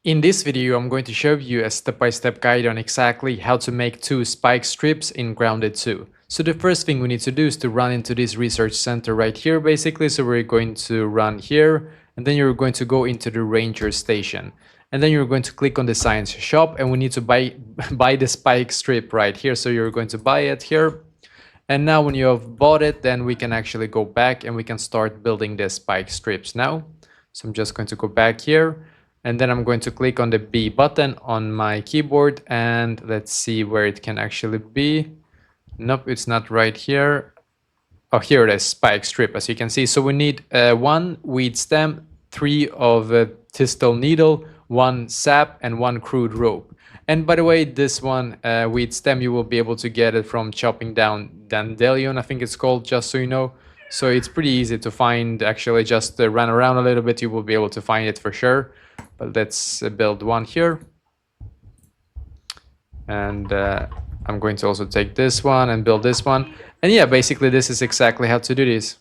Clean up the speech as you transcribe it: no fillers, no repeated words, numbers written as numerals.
In this video, I'm going to show you a step-by-step guide on exactly how to make 2 spike strips in Grounded 2. So the first thing we need to do is to run into this research center right here, basically. So we're going to run here, and then you're going to go into the ranger station. And then you're going to click on the science shop, and we need to buy the spike strip right here. So you're going to buy it here. And now when you have bought it, then we can actually go back and we can start building the spike strips now. So I'm just going to go back here. And then I'm going to click on the B button on my keyboard, and let's see where it can actually be. Nope, it's not right here. Oh, here it is, spike strip, as you can see. So we need 1 weed stem, 3 of thistle needle, 1 sap, and 1 crude rope. And by the way, this one weed stem, you will be able to get it from chopping down dandelion, I think it's called, just so you know. So it's pretty easy to find. Actually, just run around a little bit, you will be able to find it for sure. But let's build one here. And I'm going to also take this one and build this one. And yeah, basically this is exactly how to do this.